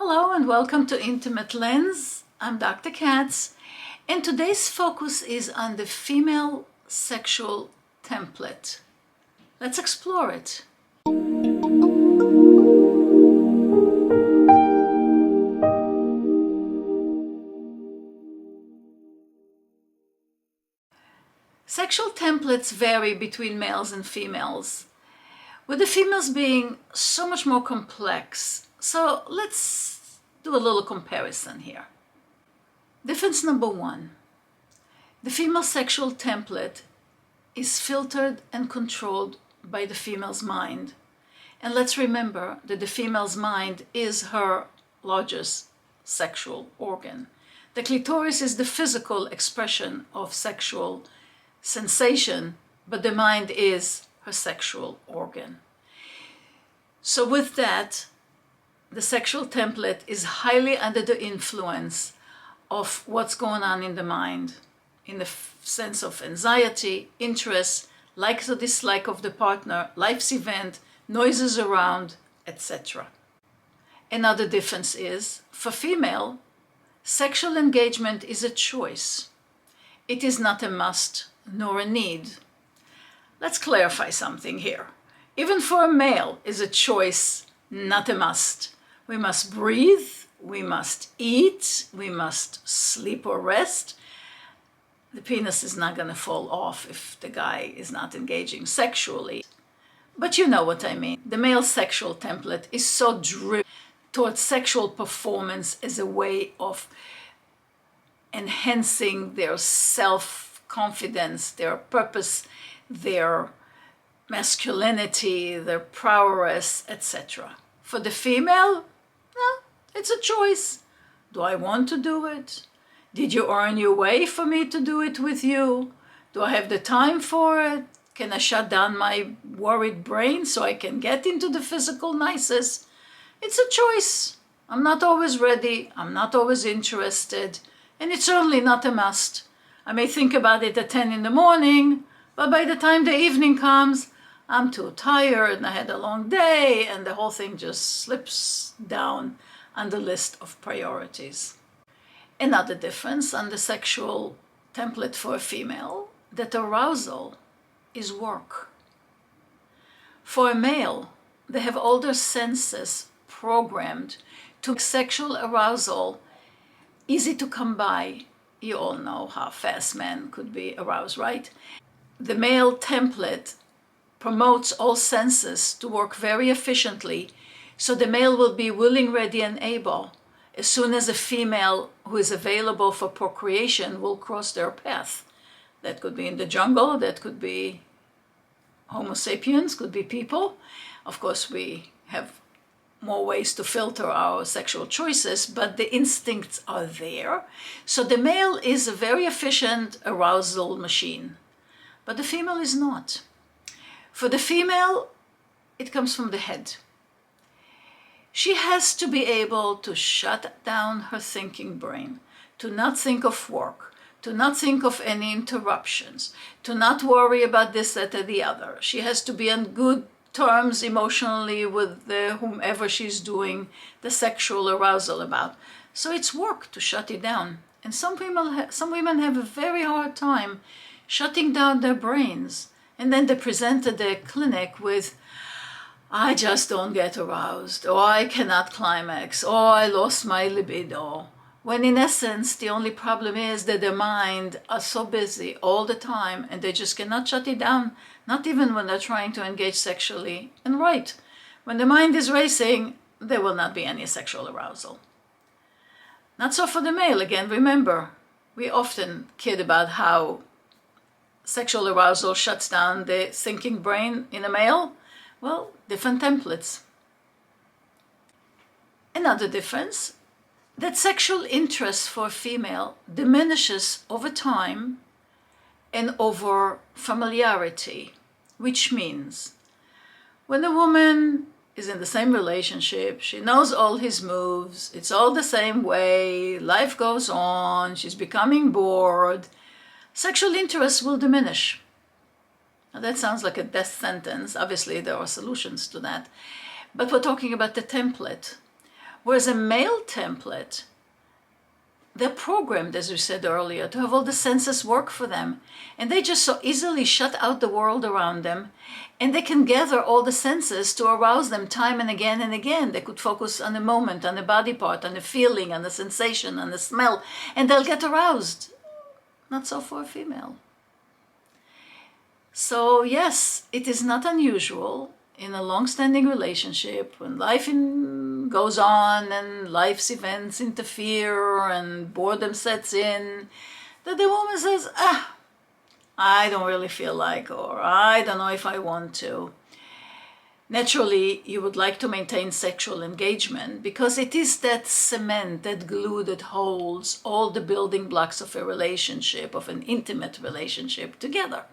Hello and welcome to Intimate Lens. I'm Dr. Katz, and today's focus is on the female sexual template. Let's explore it. Sexual templates vary between males and females, with the females being so much more complex. So let's do a little comparison here. Difference number one. The female sexual template is filtered and controlled by the female's mind. And let's remember that the female's mind is her largest sexual organ. The clitoris is the physical expression of sexual sensation, but the mind is her sexual organ. So with that, the sexual template is highly under the influence of what's going on in the mind, in the sense of anxiety, interest, like or dislike of the partner, life's event, noises around, etc. Another difference is, for female, sexual engagement is a choice. It is not a must nor a need. Let's clarify something here. Even for a male is a choice, not a must. We must breathe, we must eat, we must sleep or rest. The penis is not going to fall off if the guy is not engaging sexually. But you know what I mean. The male sexual template is so driven towards sexual performance as a way of enhancing their self-confidence, their purpose, their masculinity, their prowess, etc. For the female, no, it's a choice. Do I want to do it? Did you earn your way for me to do it with you? Do I have the time for it? Can I shut down my worried brain so I can get into the physical nices? It's a choice. I'm not always ready. I'm not always interested. And it's certainly not a must. I may think about it at 10 in the morning, but by the time the evening comes, I'm too tired and I had a long day and the whole thing just slips down on the list of priorities. Another difference on the sexual template for a female, that arousal is work. For a male, they have all their senses programmed to make sexual arousal easy to come by. You all know how fast men could be aroused, right? The male template promotes all senses to work very efficiently, so the male will be willing, ready, and able as soon as a female who is available for procreation will cross their path. That could be in the jungle, that could be Homo sapiens, could be people. Of course, we have more ways to filter our sexual choices, but the instincts are there. So the male is a very efficient arousal machine, but the female is not. For the female, it comes from the head. She has to be able to shut down her thinking brain, to not think of work, to not think of any interruptions, to not worry about this, that, or the other. She has to be on good terms emotionally with whomever she's doing the sexual arousal about. So it's work to shut it down. And some women have a very hard time shutting down their brains. And then they present at the clinic with, I just don't get aroused, or I cannot climax, or I lost my libido. When in essence, the only problem is that their mind are so busy all the time and they just cannot shut it down, not even when they're trying to engage sexually. And right, when the mind is racing, there will not be any sexual arousal. Not so for the male. Again, remember, we often kid about how sexual arousal shuts down the thinking brain in a male. Well, different templates. Another difference, that sexual interest for a female diminishes over time and over familiarity, which means when a woman is in the same relationship, she knows all his moves, it's all the same way, life goes on, she's becoming bored, sexual interest will diminish. Now that sounds like a death sentence. Obviously, there are solutions to that. But we're talking about the template. Whereas a male template, they're programmed, as we said earlier, to have all the senses work for them. And they just so easily shut out the world around them. And they can gather all the senses to arouse them time and again and again. They could focus on the moment, on the body part, on the feeling, on the sensation, on the smell, and they'll get aroused. Not so for a female. So yes, it is not unusual in a long-standing relationship, when life goes on and life's events interfere and boredom sets in, that the woman says, I don't really feel like, or I don't know if I want to. Naturally, you would like to maintain sexual engagement because it is that cement, that glue that holds all the building blocks of a relationship, of an intimate relationship together.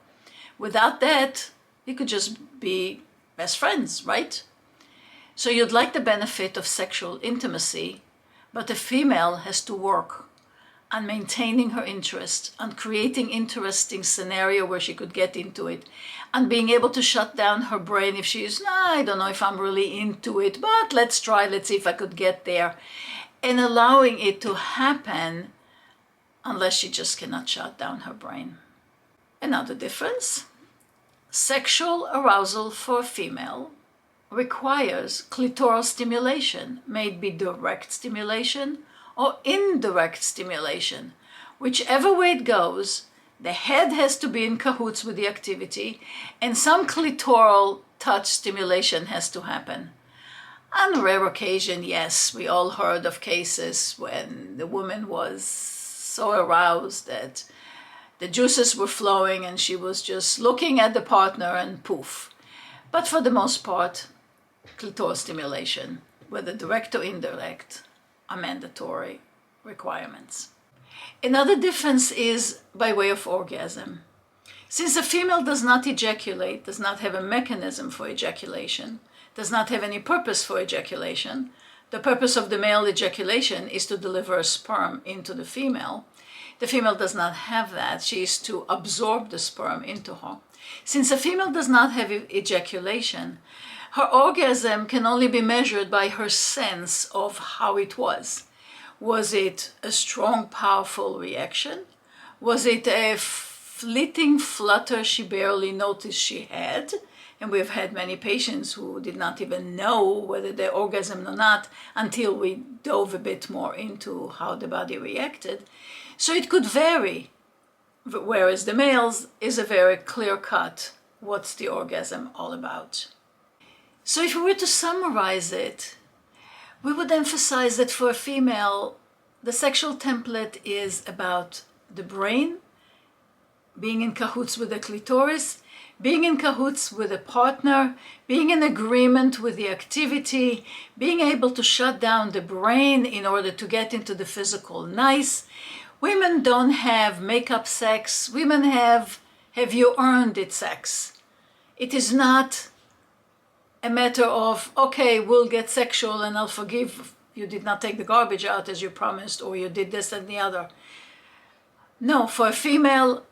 Without that, you could just be best friends, right? So you'd like the benefit of sexual intimacy, but the female has to work on maintaining her interest, on creating interesting scenario where she could get into it, and being able to shut down her brain if she's, I don't know if I'm really into it, but let's try, let's see if I could get there, and allowing it to happen unless she just cannot shut down her brain. Another difference, sexual arousal for a female requires clitoral stimulation, may it be direct stimulation or indirect stimulation. Whichever way it goes, the head has to be in cahoots with the activity, and some clitoral touch stimulation has to happen. On rare occasion, yes, we all heard of cases when the woman was so aroused that the juices were flowing and she was just looking at the partner and poof. But for the most part, clitoral stimulation, whether direct or indirect, are mandatory requirements. Another difference is by way of orgasm. Since a female does not ejaculate, does not have a mechanism for ejaculation, does not have any purpose for ejaculation, the purpose of the male ejaculation is to deliver a sperm into the female. The female does not have that. She is to absorb the sperm into her. Since a female does not have ejaculation, her orgasm can only be measured by her sense of how it was. Was it a strong, powerful reaction? Was it a fleeting flutter she barely noticed she had? And we've had many patients who did not even know whether they orgasmed or not until we dove a bit more into how the body reacted. So it could vary, whereas the males is a very clear-cut, what's the orgasm all about? So if we were to summarize it, we would emphasize that for a female, the sexual template is about the brain, being in cahoots with the clitoris, being in cahoots with a partner, being in agreement with the activity, being able to shut down the brain in order to get into the physical nice. Women don't have make-up sex. Women have you earned it sex. It is not a matter of, okay, we'll get sexual and I'll forgive you did not take the garbage out as you promised, or you did this and the other. No, for a female,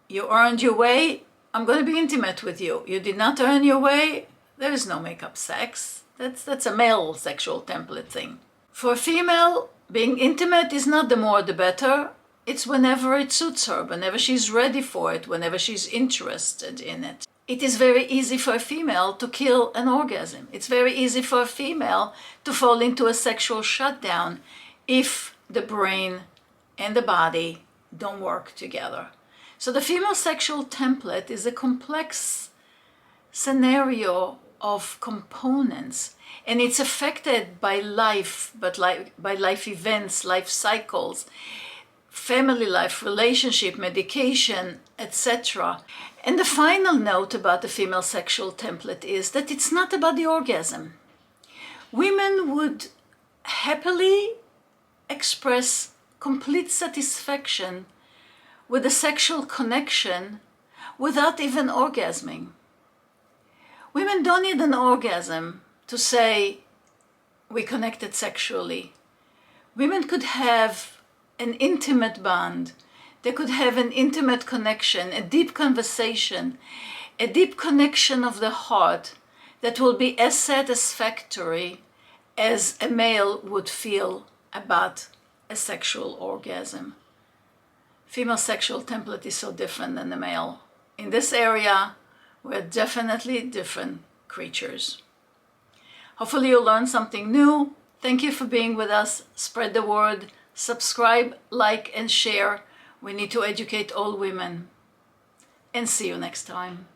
you earned your way, I'm going to be intimate with you. You did not earn your way, there is no make-up sex. That's a male sexual template thing. For a female, being intimate is not the more the better. It's whenever it suits her, whenever she's ready for it, whenever she's interested in it. It is very easy for a female to kill an orgasm. It's very easy for a female to fall into a sexual shutdown if the brain and the body don't work together. So the female sexual template is a complex scenario of components, and it's affected by life, by life events, life cycles, family life, relationship, medication, etc. And the final note about the female sexual template is that it's not about the orgasm. Women would happily express complete satisfaction with a sexual connection without even orgasming. Women don't need an orgasm to say we connected sexually. Women could have an intimate bond. They could have an intimate connection, a deep conversation, a deep connection of the heart that will be as satisfactory as a male would feel about a sexual orgasm. Female sexual template is so different than the male. In this area, we're definitely different creatures. Hopefully you learned something new. Thank you for being with us. Spread the word, subscribe, like, and share. We need to educate all women. And see you next time.